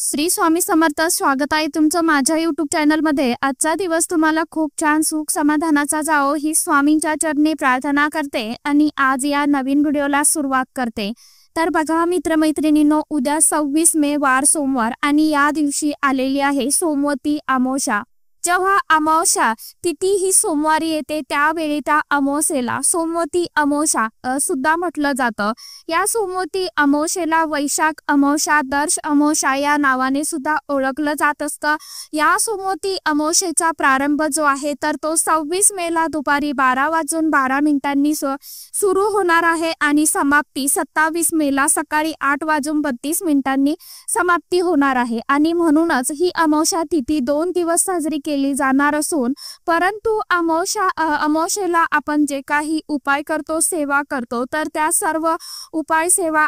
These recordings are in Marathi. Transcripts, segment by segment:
श्री स्वामी समर्थ। स्वागत आहे तुमचं माझ्या YouTube चॅनल मध्ये। आजचा दिवस तुम्हाला खूप छान सुख समाधानाचा जाओ ही स्वामींच्या चरणी प्रार्थना करते आणि आज या नवीन व्हिडिओला सुरुवात करते। तर बघा मित्रमैत्रिणींनो, उद्या 26 मे वार सोमवार आणि या दिवशी आलेली आहे सोमवती अमावस्या। जेव्हा अमावस्या तिथी ही सोमवारी येते त्यावेळी त्या अमावस्येला सोमवती अमावस्या सुद्धा म्हटलं जातं। या सोमवती अमावस्येला वैशाख अमावस्या, दर्श अमावस्या या नावाने सुद्धा ओळखलं जात असतं। या सोमवती अमावस्येचा प्रारंभ जो आहे तर तो 26 मेला दुपारी 12:12 सुरू होणार आहे आणि समाप्ती 27 मेला सकाळी 8:32 समाप्ती होणार आहे। आणि म्हणूनच ही अमावस्या तिथी 2 दिवस साजरी केली जाणार असून परंतु अमावस्येला आपण जे काही उपाय करतो, सेवा करतो, तर त्या सर्व उपाय सेवा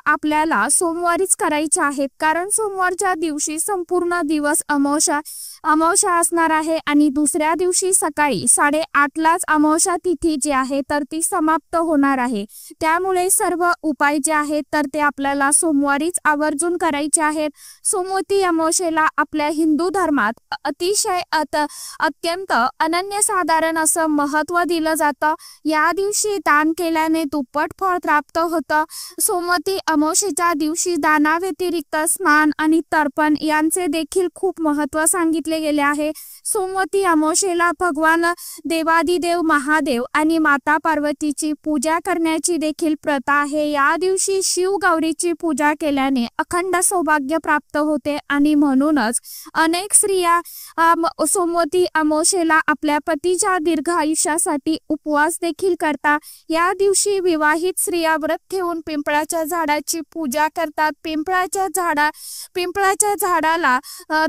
आपल्याला सोमवारीच करायच्या आहेत। कारण सोमवारच्या दिवशी संपूर्ण दिवस अमावस्या असणार आहे आणि दुसऱ्या दिवशी सकाळी 8:30लाच अमावस्या तिथी जी आहे तर ती समाप्त होणार आहे। त्यामुळे सर्व उपाय जे आहेत तर ते आपल्याला सोमवारीच आवर्जून करायचे आहेत। सोमवती अमावस्येला आपल्या हिंदू धर्मात अत्यंत अनन्यसाधारण असं महत्त्व दिलं जातं। या दिवशी दान केल्याने दुप्पट फळ प्राप्त होतं। सोमवती अमावस्येच्या दिवशी दानाव्यतिरिक्त स्नान आणि तर्पण यांचे देखील खूप महत्त्व सांगितले गेले आहे। सोमवती अमावस्येला भगवान देवादिदेव महादेव आणि माता पार्वतीची पूजा करण्याची देखील प्रथा आहे। या दिवशी शिव गौरीची पूजा केल्याने अखंड सौभाग्य प्राप्त होते आणि म्हणूनच अनेक स्त्रिया सोमवती अमावस्येला आपल्या पतीच्या दीर्घ आयुष्यासाठी उपवास देखील करतात। या दिवशी विवाहित स्त्रिया व्रत ठेवून पिंपळाच्या झाडाची पूजा करतात। पिंपळाच्या झाडाला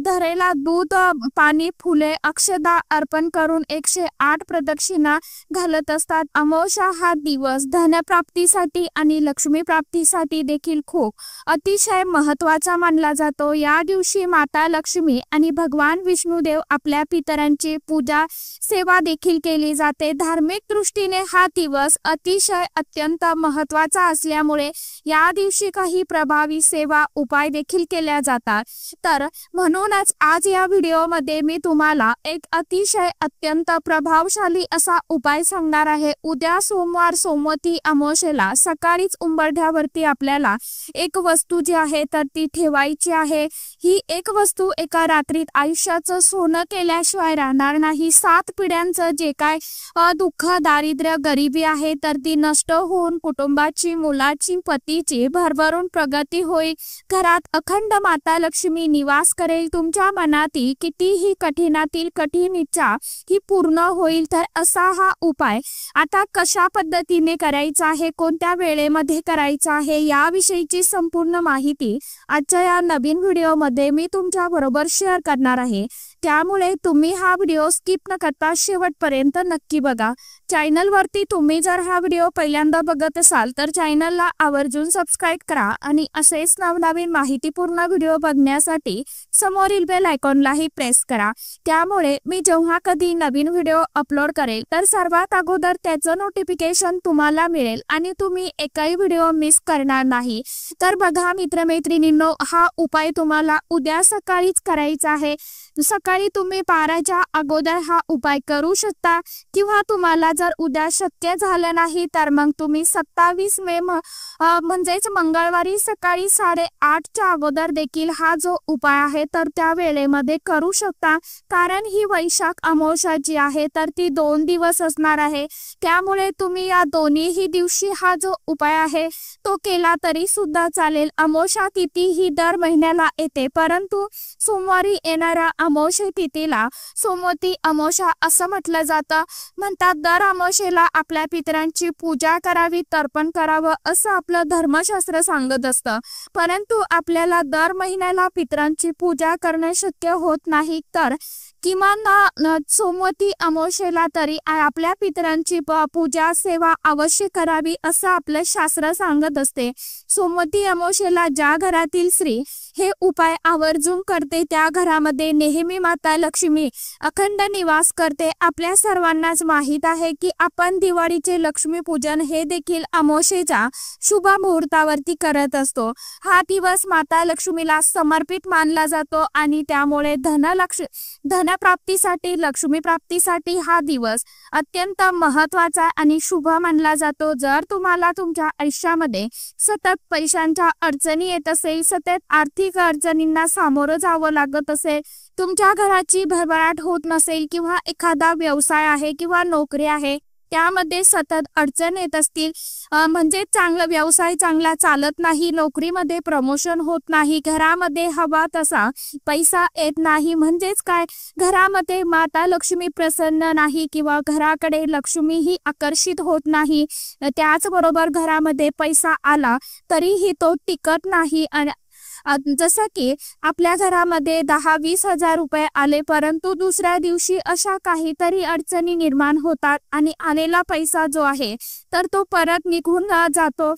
धरेला दूध, पाणी, फुले, अक्षदा अर्पण करून 108 प्रदक्षिणा घालत असतात। अमावस्या हा दिवस धनप्राप्तीसाठी आणि लक्ष्मी प्राप्तीसाठी देखील खूप अतिशय महत्त्वाचा मानला जातो। या दिवशी माता लक्ष्मी आणि भगवान विष्णुदेव आपल्या पितरांची पूजा सेवा देखील केली जाते। धार्मिक दृष्टीने हा दिवस अत्यंत महत्त्वाचा असल्यामुळे या दिवशी काही प्रभावी सेवा उपाय देखील केल्या जातात। तर म्हणूनच आज या व्हिडिओमध्ये मी तुम्हाला एक अत्यंत प्रभावशाली असा उपाय सांगणार आहे। उद्या सोमवार सोमवती अमावस्येला सकाळीच उंबरठ्यावरती आपल्याला एक वस्तू जी आहे तर ती ठेवायची आहे। ही एक वस्तू एका रात्रीत आयुष्याचं सोनं केल्याशिवाय राहणार नाही। 7 पिढ्यांचं जे काय दुःख, दारिद्र्य, गरिबी आहे तर ती नष्ट होऊन कुटुंबाची, मुलाची, पतीची भरभरून प्रगती होईल। घरात अखंड माता लक्ष्मी निवास करेल। तुमच्या मनातील कितीही कठीणातील कठीण इच्छा ही पूर्ण होईल। तर असा हा उपाय आता कशा पद्धतीने करायचा आहे, कोणत्या वेळेमध्ये करायचा आहे याविषयीची संपूर्ण माहिती आजच्या या नवीन व्हिडिओमध्ये मी तुमच्या बरोबर शेअर करणार आहे। त्यामुळे तुम्ही हा व्हिडिओ स्किप न करता शेवटपर्यंत नक्की बघा। चॅनलवरती तुम्ही जर हा व्हिडिओ पहिल्यांदा बघत असाल तर चॅनलला आवर्जून सबस्क्राइब करा आणि असेच नवनवीन माहितीपूर्ण व्हिडिओ बघण्यासाठी समोरील बेल आयकॉनलाही प्रेस करा। त्यामुळे मी जेव्हा कधी नवीन व्हिडिओ अपलोड करेल तर सर्वात अगोदर त्याचं नोटिफिकेशन तुम्हाला मिळेल आणि तुम्ही एकही व्हिडिओ मिस करणार नाही। तर बघा मित्रमैत्रिणींनो, हा उपाय तुम्हाला उद्या सकाळीच करायचा आहे। सकाळी तुम्ही 12च्या अगोदर हा उपाय करू शकता किंवा तुम्हाला जर उद्या शक्य झालं नाही तर मग तुम्ही 27 मे म्हणजेच मंगळवारी सकाळी 8:30च्या अगोदर देखील हा जो उपाय आहे तर त्या वेळेमध्ये करू शकता। कारण ही वैशाख अमावस्या जी आहे तर ती 2 दिवस असणार आहे। त्यामुळे तुम्ही या दोन्हीही दिवशी हा जो उपाय आहे तो केला तरी सुद्धा चालेल। अमावस्या तिथी ही दर महिन्याला येते, परंतु सोमवारी येणाऱ्या अमावस्या तिथीला सोमवती अमावस्या असं म्हटलं जातं। म्हणतात दर अमावस्येला आपल्या पितरांची पूजा करावी, तर्पण करावं असं आपलं धर्मशास्त्र सांगत असतं। परंतु आपल्याला दर महिन्याला पितरांची पूजा करणं शक्य होत नाही, तर किमान सोमवती अमावस्येला तरी आपल्या पितरांची पूजा सेवा अवश्य करावी असं आपलं शास्त्र सांगत असते। सोमवती अमावस्येला ज्या घरातील स्त्री हे उपाय आवर्जून करते त्या घरामध्ये नेहमी माता लक्ष्मी अखंड निवास करते। आपल्या सर्वांनाच माहीत आहे की आपण दिवाळीचे लक्ष्मी पूजन हे देखील अमावस्येच्या शुभ मुहूर्तावरती करत असतो। हा दिवस माता लक्ष्मीला समर्पित मानला जातो आणि त्यामुळे धनप्राप्तीसाठी लक्ष्मी प्राप्तीसाठी हा दिवस अत्यंत महत्त्वाचा आणि शुभ मानला जातो। जर तुम्हाला तुमच्या आयुष्यामध्ये सतत पैशांच्या अडचणी येत असेल, सतत आर्थिक अडचणींना सामोरं जावं लागत असेल, तुमच्या घराची भरभराट होत नसेल किंवा एखादा व्यवसाय आहे किंवा नोकरी आहे त्यामध्ये सतत अडचण येत असतील, म्हणजे चांगला व्यवसाय चांगला चालत नाही, नोकरीमध्ये प्रमोशन होत नाही, घरामध्ये हवा तसा पैसा येत नाही, म्हणजेच काय घरामध्ये माता लक्ष्मी प्रसन्न नाही किंवा घराकडे लक्ष्मी ही आकर्षित होत नाही, त्याचबरोबर घरामध्ये पैसा आला तरीही तो टिकत नाही। जसं की आपल्या घरामध्ये 10-20 हजार रुपये आले परंतु दुसऱ्या दिवशी अशा काहीतरी अडचणी निर्माण होतात आणि आलेला पैसा जो आहे तर तो परत निघून जातो।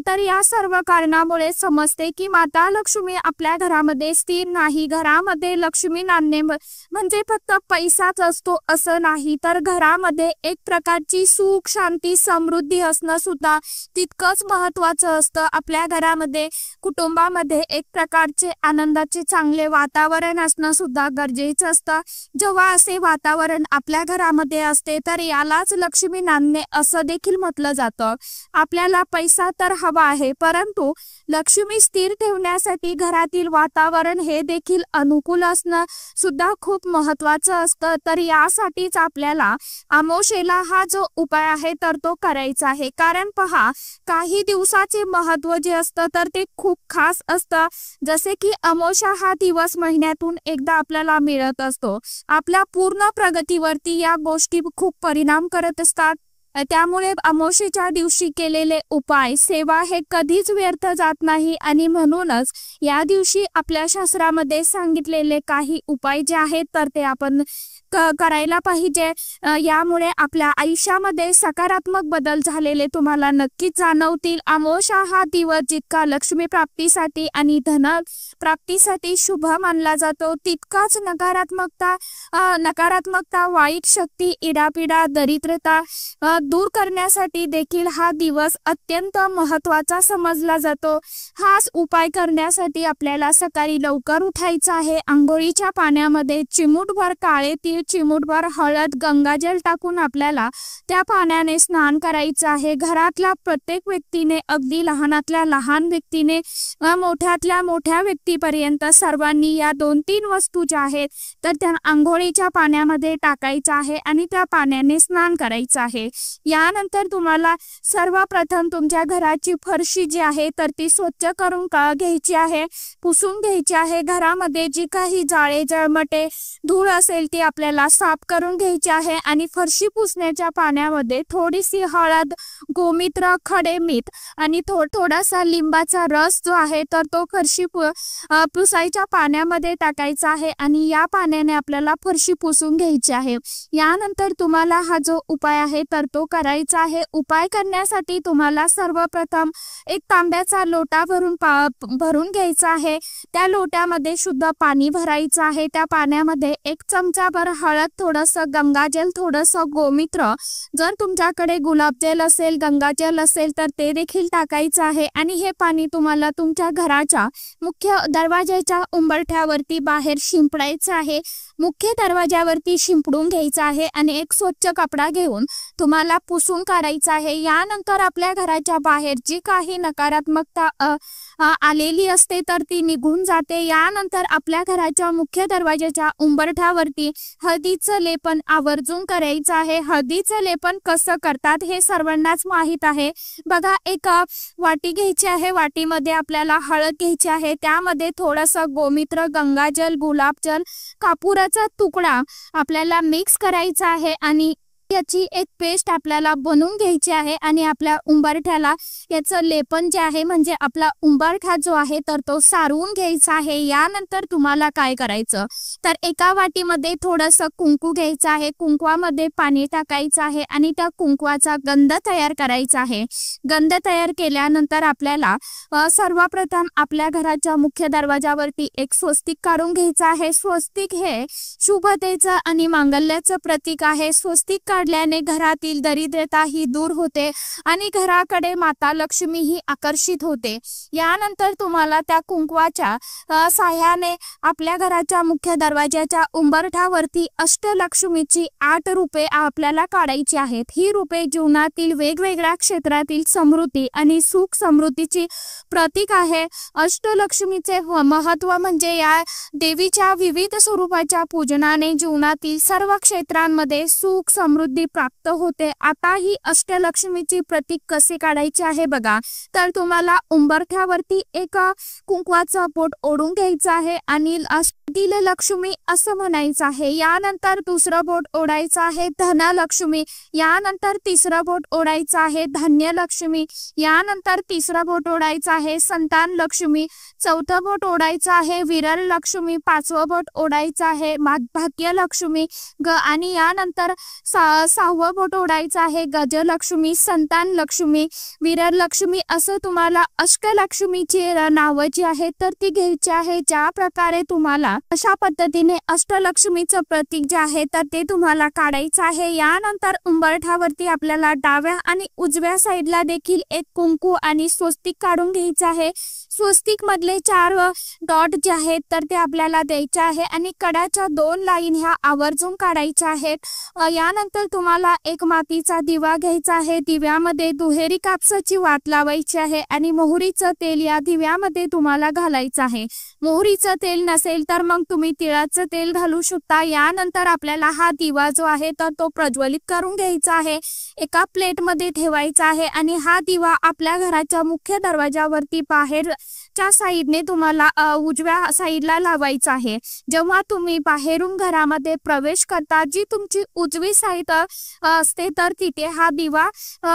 तर या सर्व कारणामुळे समजते की माता लक्ष्मी आपल्या घरामध्ये स्थिर नाही। घरामध्ये लक्ष्मी नांदणे म्हणजे फक्त पैसाच असतो असं नाही, तर घरामध्ये एक प्रकारची सुख शांती समृद्धी असणं सुद्धा तितकंच महत्त्वाचं असतं। आपल्या घरामध्ये कुटुंबामध्ये एक प्रकारचे आनंदाचे चांगले वातावरण असणं सुद्धा गरजेचं असतं। जेव्हा असे वातावरण आपल्या घरामध्ये असते तर यालाच लक्ष्मी नांदणे असं देखील म्हटलं जातं। आपल्याला पैसा तर हवा आहे परंतु लक्ष्मी स्थिर ठेवण्यासाठी घरातील वातावरण हे देखील अनुकूल असणं सुद्धा खूप महत्त्वाचं असतं। तर यासाठीच आपल्याला अमावस्येला हा जो उपाय आहे तर तो करायचा आहे। कारण पहा, काही दिवसाचे महत्त्व जे असतं तर ते खूप खास असतं। जसे की अमावस्या हा दिवस महिन्यातून एकदा आपल्याला मिळत असतो। आपल्या पूर्ण प्रगतीवरती या गोष्टी खूप परिणाम करत असतात। त्यामुळे अमावस्येच्या दिवशी केलेले उपाय सेवा हे कधीच व्यर्थ जात नाही आणि म्हणूनच या दिवशी आपल्या शास्त्रामध्ये सांगितलेले काही उपाय जे आहेत तर ते आपण करायला पाहिजे। यामुळे आपल्या आयुष्यामध्ये सकारात्मक बदल झालेले तुम्हाला नक्कीच जाणवतील। अमावस्या हा दिवस जितका लक्ष्मी प्राप्तीसाठी आणि धन प्राप्तीसाठी शुभ मानला जातो तितकाच नकारात्मकता वाईट शक्ती इडापिडा दरिद्रता दूर करण्यासाठी देखील हा दिवस अत्यंत महत्त्वाचा समजला जातो। हाच उपाय करण्यासाठी आपल्याला सकाळी लवकर उठायचं आहे। अंघोळीच्या पाण्यामध्ये चिमूटभर काळे तीळ, चिमूटभर हळद, गंगाजल टाकून आपल्याला त्या पाण्याने स्नान करायचं आहे। घरातल्या प्रत्येक व्यक्तीने, अगदी लहानातल्या लहान व्यक्तीने मोठ्यातल्या मोठ्या व्यक्तीपर्यंत सर्वांनी या 2-3 वस्तू ज्या आहेत तर त्या अंघोळीच्या पाण्यामध्ये टाकायचं आहे आणि त्या पाण्याने स्नान करायचं आहे। यानंतर तुम्हाला सर्वप्रथम तुमच्या घराची फरशी जी आहे तर ती स्वच्छ करून घ्यायची आहे, पुसून घ्यायची आहे। घरामध्ये जी काही जाळे जळमटे धूळ असेल ती आपल्याला साफ करून घ्यायची आहे आणि फरशी पुसण्याच्या पाण्यामध्ये थोडीशी हळद, गोमित्र, खडे मीठ आणि थोडासा लिंबाचा रस जो आहे तर तो फरशी पुसायच्या पाण्यामध्ये टाकायचा आहे आणि या पाण्याने आपल्याला फरशी पुसून घ्यायची आहे। यानंतर तुम्हाला हा जो उपाय आहे तर तो करायचा आहे। उपाय करण्यासाठी तुम्हाला सर्वप्रथम एक तांब्याचा लोटा भरून घ्यायचा आहे। त्या लोट्यामध्ये शुद्ध पाणी भरायचं आहे। त्या पाण्यामध्ये 1 चमचाभर हळद, थोडंसं गंगाजल, थोडंसं गोमित्र, जर तुमच्याकडे गुलाबजल असेल, गंगाजल असेल तर ते देखील टाकायचं आहे आणि हे पाणी तुम्हाला तुमच्या घराच्या मुख्य दरवाजाच्या उंबरठ्यावरती बाहेर शिंपडायचं आहे। मुख्य दरवाजावरती शिंपडून घ्यायचं आहे आणि एक स्वच्छ कपडा घेऊन तुम्हाला पुसून काढायचं आहे। यानंतर आपल्या घराच्या बाहेर जी काही नकारात्मकता आलेली असते तर ती निघून जाते। यानंतर आपल्या घराच्या मुख्य दरवाजाच्या उंबरठ्यावरती हळदीचं लेपन आवर्जून करायचं आहे। हळदीचं लेपन कसं करतात हे सर्वांनाच माहीत आहे। बघा, एक वाटी घ्यायची आहे, वाटीमध्ये आपल्याला हळद घ्यायची आहे, त्यामध्ये थोडंसं गोमित्र, गंगाजल, गुलाबजल, कापुराचा तुकडा आपल्याला मिक्स करायचा आहे आणि याची एक पेस्ट आपल्याला बनवून घ्यायची आहे आणि आपल्या उंबरठ्याला याचं लेपन जे आहे म्हणजे आपला उंबरठा जो आहे तर तो सारवून घ्यायचा आहे। यानंतर तुम्हाला काय करायचं तर एका वाटीमध्ये थोडंसं कुंकू घ्यायचं आहे, कुंकवामध्ये पाणी टाकायचं आहे आणि त्या कुंकवाचा गंध तयार करायचा आहे। गंध तयार केल्यानंतर आपल्याला सर्वप्रथम आपल्या घराच्या मुख्य दरवाजावरती एक स्वस्तिक काढून घ्यायचं आहे। स्वस्तिक हे शुभतेचं आणि मांगल्याचं प्रतीक आहे। स्वस्तिक काढल्याने घरातील दरिद्रता ही दूर होते आणि घराकडे माता लक्ष्मी ही आकर्षित होते। यानंतर तुम्हाला त्या कुंकवाच्या साह्याने आपल्या घराच्या मुख्य दरवाजाच्या उंबरठ्यावरती अष्टलक्ष्मीची 8 रूपे आपल्याला काढायची आहेत। ही रूपे जीवनातील वेगवेगळ्या क्षेत्रातील समृद्धी आणि सुख समृद्धीची प्रतीक आहे। अष्टलक्ष्मीचे महत्त्व म्हणजे या देवीच्या विविध स्वरूपाच्या पूजनाने जीवनातील सर्व क्षेत्रांमध्ये सुख समृद्धी प्राप्त होते। आता ही अष्टलक्ष्मीची प्रतीक कसे काढायचे आहे बघा, तर तुम्हाला उंबरठ्यावरती एक कुंकवाचा बोट ओढून घ्यायचं आहे आणि अष्टदिल लक्ष्मी असं म्हणायचं आहे। यानंतर दुसरं बोट ओढायचं आहे धनलक्ष्मी, यानंतर तिसरं बोट ओढायचं आहे धान्यलक्ष्मी, यानंतर तिसरं बोट ओढायचं आहे संतान लक्ष्मी, चौथं बोट ओढायचं आहे विरल लक्ष्मी, पाचवं बोट ओढायचं आहे भाग्यलक्ष्मी आणि यानंतर 6वं बोट ओढायचं आहे गजलक्ष्मी, संतान लक्ष्मी, विरल लक्ष्मी असं तुम्हाला अष्टलक्ष्मीची नावं जी आहेत तर ती घ्यायची आहे। ज्या प्रकारे तुम्हाला अशा पद्धतीने अष्टलक्ष्मीचं प्रतीक जे आहे तर ते तुम्हाला काढायचं आहे। यानंतर उंबरठ्यावरती आपल्याला डाव्या आणि उजव्या साईडला देखील एक कुंकू आणि स्वस्तिक काढून घ्यायचं आहे। स्वस्तिक मधले 4 डॉट जे आहेत तर ते आपल्याला द्यायचे आहे आणि कडाच्या 2 लाईन ह्या आवर्जून काढायच्या आहेत। यानंतर तुम्हाला एक मातीचा दिवा घ्यायचा आहे, दिव्यामध्ये दुहेरी कापसाची वात लावायची आहे आणि मोहरीचं तेल या दिव्यामध्ये तुम्हाला घालायचं आहे। मोहरीचं तेल नसेल तर मग तुम्ही तिळाचं तेल घालू शकता। यानंतर आपल्याला हा दिवा जो आहे तर तो प्रज्वलित करून घ्यायचा आहे, एका प्लेटमध्ये ठेवायचा आहे आणि हा दिवा आपल्या घराच्या मुख्य दरवाजावरती बाहेरच्या साईडने तुम्हाला उजव्या साईडला लावायचा आहे। जेव्हा तुम्ही बाहेरून घरामध्ये प्रवेश करता जी तुमची उजवी साईड असते तर तिथे हा दिवा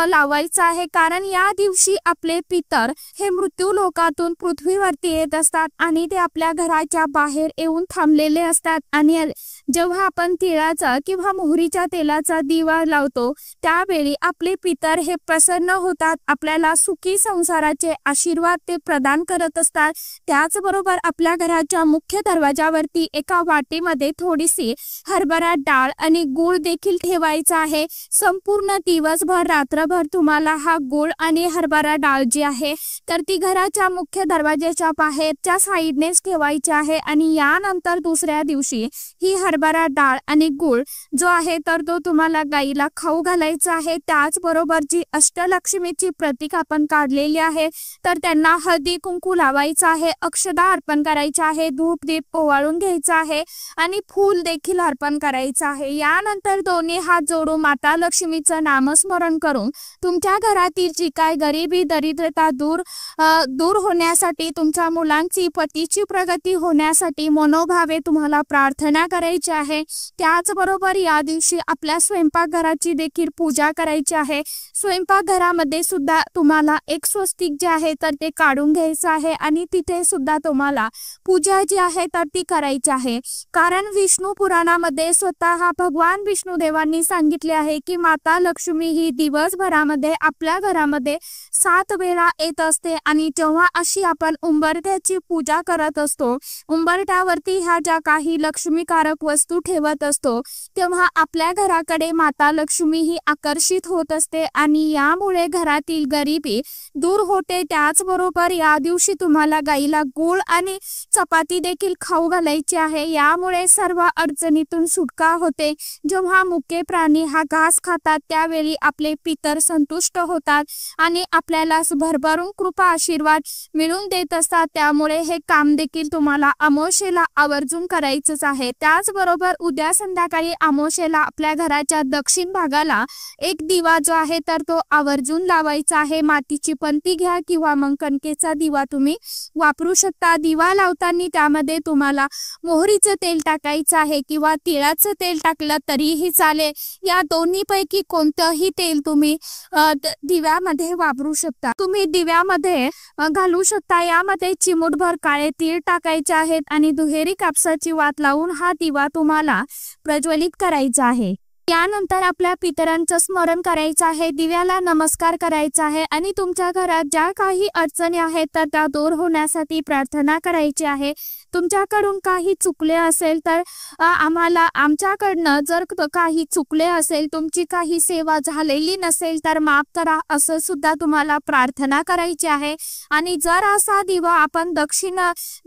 लावायचा आहे, कारण या दिवशी आपले पितर हे मृत्यू लोकातून पृथ्वीवरती येत असतात आणि ते आपल्या घराच्या बाहेर येऊन थांबलेले असतात आणि जेव्हा आपण तिळाचा किंवा मोहरीच्या तेलाचा दिवा लावतो त्यावेळी आपले पितर हे प्रसन्न होतात, आपल्याला सुखी संसाराचे आशीर्वाद ते प्रदान करत असतात। त्याचबरोबर आपल्या घराच्या मुख्य दरवाजावरती एका वाटीमध्ये थोडीशी हरभरा डाळ आणि गूळ देखील ठेवायचा आहे। संपूर्ण दिवसभर रात्रभर तुम्हाला हा गूळ आणि हरभरा डाळ जी आहे तर ती घराच्या मुख्य दरवाजाच्या बाहेरच्या साईडनेच ठेवायची आहे आणि यानंतर दुसऱ्या दिवशी ही हरभरा डाळ आणि गूळ जो आहे तर तो तुम्हाला गाईला खाऊ घालायचा आहे। त्याचबरोबर जी अष्टलक्ष्मीची प्रतीक आपण काढलेली आहे तर त्यांना हळदी कुंकू लावायचं आहे, अक्षदा अर्पण करायचा आहे, धूप दीप ओवाळून घ्यायचा आहे आणि फूल देखील अर्पण करायचं आहे। यानंतर दोन्ही हात जोडून माता लक्ष्मीचं नामस्मरण करून तुमच्या घरातील जी काय गरिबी दरिद्रता दूर होण्यासाठी, तुमच्या मुलांची पतीची प्रगती होण्यासाठी मनोभावे तुम्हाला प्रार्थना करायची आहे। त्याचबरोबर या दिवशी आपल्या स्वयंपाकघराची देखील पूजा करायची आहे। स्वयंपाकघरामध्ये सुद्धा तुम्हाला एक स्वस्तिक जे आहे तर ते काढून घ्यायचं आहे आणि तिथे सुद्धा तुम्हाला पूजा जी आहे तर ती करायची आहे, कारण विष्णू पुराणामध्ये स्वतः भगवान विष्णुदेवांनी सांगितले आहे की माता लक्ष्मी ही दिवसभरामध्ये आपल्या घरामध्ये 7 वेळा येत असते आणि जेव्हा अशी आपण उंबरठ्याची पूजा करत असतो, उंबरठ्यावरती ह्या ज्या काही लक्ष्मीकारक वस्तू ठेवत असतो तेव्हा आपल्या घराकडे माता लक्ष्मी ही आकर्षित होत असते आणि यामुळे घरातील गरिबी दूर होते। त्याचबरोबर या दिवशी तुम्हाला गाईला गूळ आणि चपाती देखील खाऊ घालायची आहे, यामुळे सर्व अडचणीतून सुटका होते। जेव्हा मुके प्राणी हा घास खातात त्यावेळी आपले पितर संतुष्ट होतात आणि आपल्याला भरभरून कृपा आशीर्वाद मिळून देत असतात। त्यामुळे हे काम देखील तुम्हाला अमावस्येला आवर्जून करायचंच आहे। त्याचबरोबर उद्या संध्याकाळी अमावस्येला आपल्या घराच्या दक्षिण भागाला एक दिवा जो आहे तर तो आवर्जून लावायचा आहे। मातीची पंती घ्या किंवा मग कणकेचा दिवा तुम्ही तुम्ही वापरू शकता। दिवा लावताना त्यामध्ये तुम्हाला मोहरीचं तेल टाकायचं आहे किंवा तिळाचं तेल टाकलं तरीही चालेल। या दोन्हीपैकी कोणतंही तेल तुम्ही दिव्यामध्ये वापरू शकता। तुम्ही दिव्यामध्ये घालू शकता। यामध्ये चिमूटभर काळे तीळ टाकायचे आहेत आणि दुहेरी कापसाची वात लावून हा दिवा तुम्हाला प्रज्वलित करायचा आहे। यानंतर आपल्या पितरांचं स्मरण करायचं आहे, दिव्याला नमस्कार करायचा आहे आणि तुमच्या घरात ज्या काही अडचणी आहेत तर त्या दूर होण्यासाठी प्रार्थना करायची आहे। तुमच्याकडून काही चुकले असेल तर आमच्याकडनं जर काही चुकले असेल, तुमची काही सेवा झालेली नसेल तर माफ करा असं सुद्धा तुम्हाला प्रार्थना करायची आहे। आणि जर असा दिवा आपण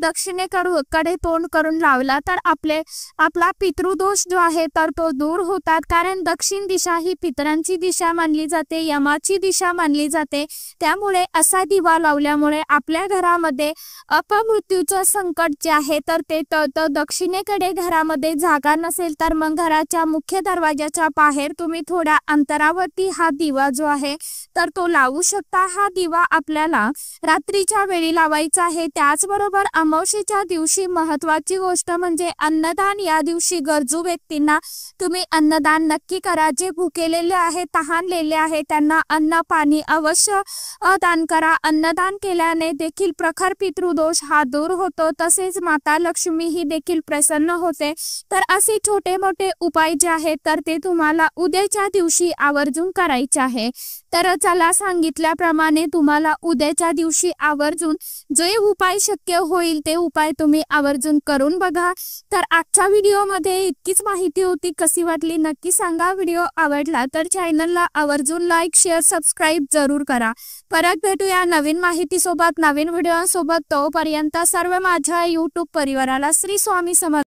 दक्षिणेकडे तोंड करून लावला तर आपला पितृदोष जो आहे तर तो दूर होतात। कारण दक्षिण दिशा ही पितरांची दिशा मानली जाते, यमाची दिशा मानली जाते। त्यामुळे असा दिवा लावल्यामुळे आपल्या घरामध्ये अपमृत्यूचं संकट जे आहे तर ते दक्षिणेकडे घरामध्ये जागा नसेल तर मग घराच्या मुख्य दरवाजाच्या बाहेर तुम्ही थोड्या अंतरावरती हा दिवा जो आहे तर तो लावू शकता। हा दिवा आपल्याला रात्रीच्या वेळी लावायचा आहे। त्याचबरोबर अमावस्येच्या दिवशी महत्त्वाची गोष्ट म्हणजे अन्नदान। या दिवशी गरजू व्यक्तींना तुम्ही अन्नदान नक्की करा। जे भुकेलेले आहेत, तहानलेले आहेत त्यांना अन्न पाणी अवश्य दान करा। अन्नदान केल्याने देखील प्रखर पितृदोष हा दूर होतो, तसेच माता लक्ष्मी ही देखील प्रसन्न होते। तर असे छोटे मोठे उपाय जे आहेत तर ते तुम्हाला उद्याच्या दिवशी आवर्जून करायचे आहे। तर चला, सांगितल्याप्रमाणे तुम्हाला उद्याच्या दिवशी आवर्जून जे उपाय शक्य होईल ते उपाय तुम्ही आवर्जून करून बघा। तर आजच्या व्हिडिओमध्ये इतकीच माहिती होती। कशी वाटली नक्की सांगा। व्हिडिओ आवडला तर चॅनलला आवर्जून लाईक शेअर सबस्क्राईब जरूर करा। परत भेटूया नवीन माहितीसोबत, नवीन व्हिडिओसोबत। तोपर्यंत सर्व माझ्या यूट्यूब परिवाराला श्री स्वामी समर्थ।